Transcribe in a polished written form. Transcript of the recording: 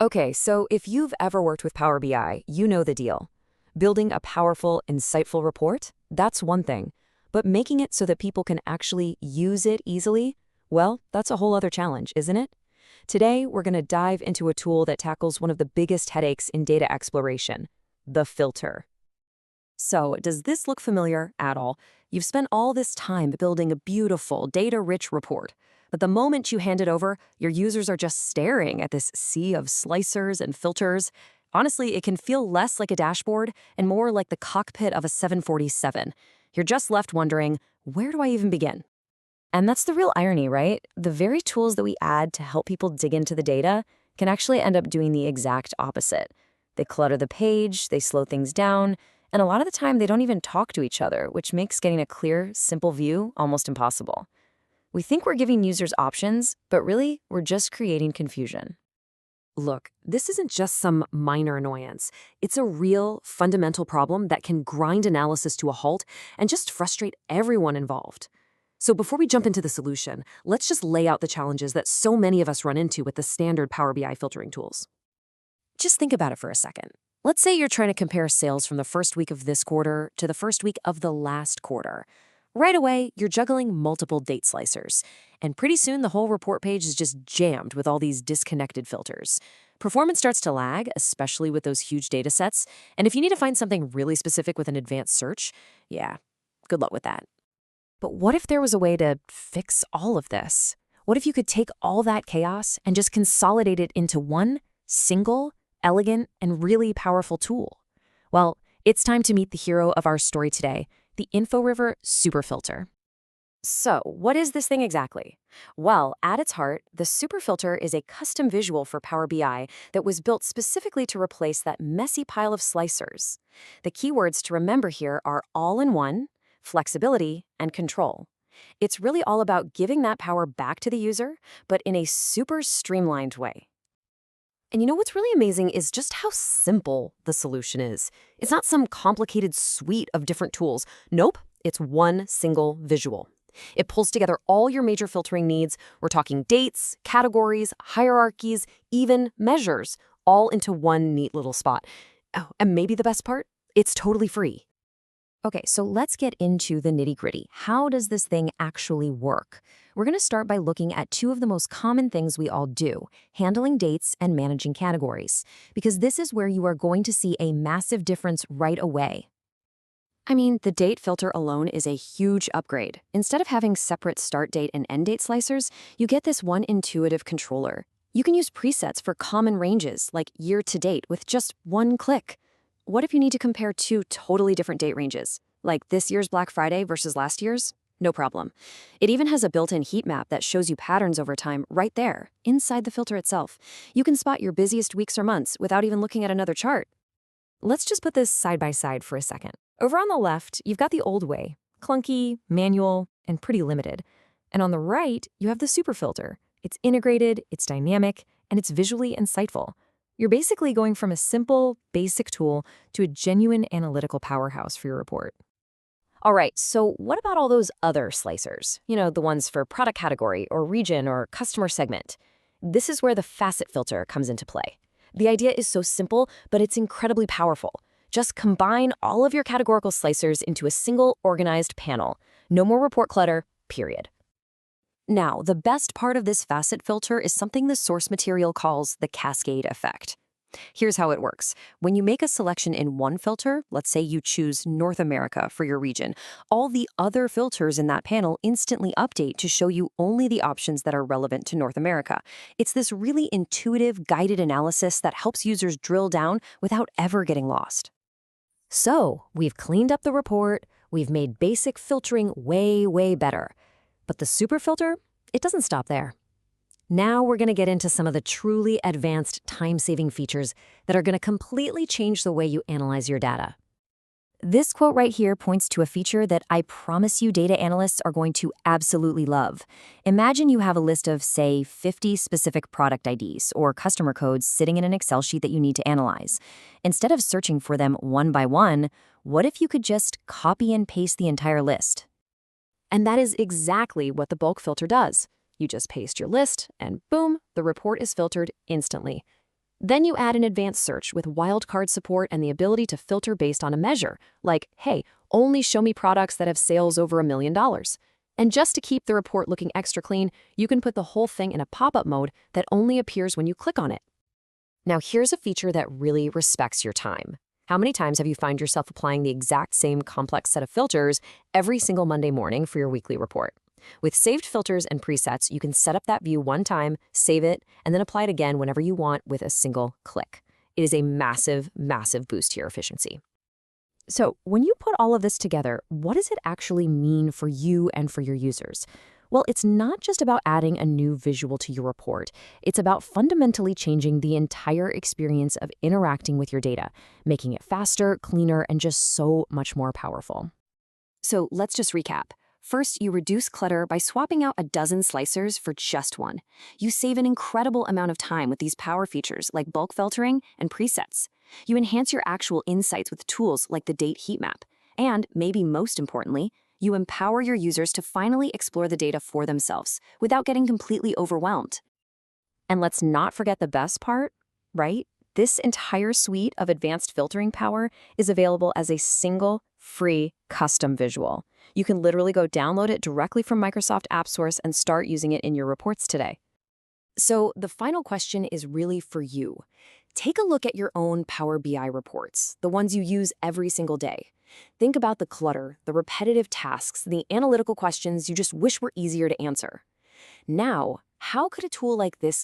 Okay, so if you've ever worked with Power BI, you know the deal. Building a powerful, insightful report, that's one thing. But making it so that people can actually use it easily, well, that's a whole other challenge, isn't it? Today, we're going to dive into a tool that tackles one of the biggest headaches in data exploration, the filter. So, does this look familiar at all? You've spent all this time building a beautiful, data-rich report. But the moment you hand it over, your users are just staring at this sea of slicers and filters. Honestly, it can feel less like a dashboard and more like the cockpit of a 747. You're just left wondering, where do I even begin? And that's the real irony, right? The very tools that we add to help people dig into the data can actually end up doing the exact opposite. They clutter the page, they slow things down, and a lot of the time they don't even talk to each other, which makes getting a clear, simple view almost impossible. We think we're giving users options, but really, we're just creating confusion. Look, this isn't just some minor annoyance. It's a real, fundamental problem that can grind analysis to a halt and just frustrate everyone involved. So before we jump into the solution, let's just lay out the challenges that so many of us run into with the standard Power BI filtering tools. Just think about it for a second. Let's say you're trying to compare sales from the first week of this quarter to the first week of the last quarter. Right away, you're juggling multiple date slicers, and pretty soon the whole report page is just jammed with all these disconnected filters. Performance starts to lag, especially with those huge data sets, and if you need to find something really specific with an advanced search, yeah, good luck with that. But what if there was a way to fix all of this? What if you could take all that chaos and just consolidate it into one single, elegant, and really powerful tool? Well, it's time to meet the hero of our story today, the InfoRiver Superfilter. So, what is this thing exactly? Well, at its heart, the Superfilter is a custom visual for Power BI that was built specifically to replace that messy pile of slicers. The keywords to remember here are all-in-one, flexibility, and control. It's really all about giving that power back to the user, but in a super streamlined way. And you know what's really amazing is just how simple the solution is. It's not some complicated suite of different tools. Nope, it's one single visual. It pulls together all your major filtering needs. We're talking dates, categories, hierarchies, even measures, all into one neat little spot. Oh, and maybe the best part? It's totally free. Okay, so let's get into the nitty-gritty. How does this thing actually work? We're going to start by looking at two of the most common things we all do, handling dates and managing categories, because this is where you are going to see a massive difference right away. I mean, the date filter alone is a huge upgrade. Instead of having separate start date and end date slicers, you get this one intuitive controller. You can use presets for common ranges, like year to date, with just one click. What if you need to compare two totally different date ranges, like this year's Black Friday versus last year's? No problem. It even has a built-in heat map that shows you patterns over time right there, inside the filter itself. You can spot your busiest weeks or months without even looking at another chart. Let's just put this side by side for a second. Over on the left, you've got the old way, clunky, manual, and pretty limited. And on the right, you have the super filter. It's integrated, it's dynamic, and it's visually insightful. You're basically going from a simple, basic tool to a genuine analytical powerhouse for your report. All right, so what about all those other slicers? You know, the ones for product category or region or customer segment. This is where the facet filter comes into play. The idea is so simple, but it's incredibly powerful. Just combine all of your categorical slicers into a single organized panel. No more report clutter, period. Now, the best part of this facet filter is something the source material calls the cascade effect. Here's how it works. When you make a selection in one filter, let's say you choose North America for your region, all the other filters in that panel instantly update to show you only the options that are relevant to North America. It's this really intuitive, guided analysis that helps users drill down without ever getting lost. So, we've cleaned up the report, we've made basic filtering way, way better. But the super filter, it doesn't stop there. Now we're going to get into some of the truly advanced time-saving features that are going to completely change the way you analyze your data. This quote right here points to a feature that I promise you data analysts are going to absolutely love. Imagine you have a list of, say, 50 specific product IDs or customer codes sitting in an Excel sheet that you need to analyze. Instead of searching for them one by one, what if you could just copy and paste the entire list? And that is exactly what the bulk filter does. You just paste your list, and boom, the report is filtered instantly. Then you add an advanced search with wildcard support and the ability to filter based on a measure, like, hey, only show me products that have sales over $1 million. And just to keep the report looking extra clean, you can put the whole thing in a pop-up mode that only appears when you click on it. Now here's a feature that really respects your time. How many times have you found yourself applying the exact same complex set of filters every single Monday morning for your weekly report? With saved filters and presets, you can set up that view one time, save it, and then apply it again whenever you want with a single click. It is a massive, massive boost to your efficiency. So when you put all of this together, what does it actually mean for you and for your users? Well, it's not just about adding a new visual to your report. It's about fundamentally changing the entire experience of interacting with your data, making it faster, cleaner, and just so much more powerful. So let's just recap. First, you reduce clutter by swapping out a dozen slicers for just one. You save an incredible amount of time with these power features like bulk filtering and presets. You enhance your actual insights with tools like the date heat map. And, maybe most importantly, you empower your users to finally explore the data for themselves without getting completely overwhelmed. And let's not forget the best part, right? This entire suite of advanced filtering power is available as a single, free, custom visual. You can literally go download it directly from Microsoft AppSource and start using it in your reports today. So the final question is really for you. Take a look at your own Power BI reports, the ones you use every single day. Think about the clutter, the repetitive tasks, the analytical questions you just wish were easier to answer. Now, how could a tool like this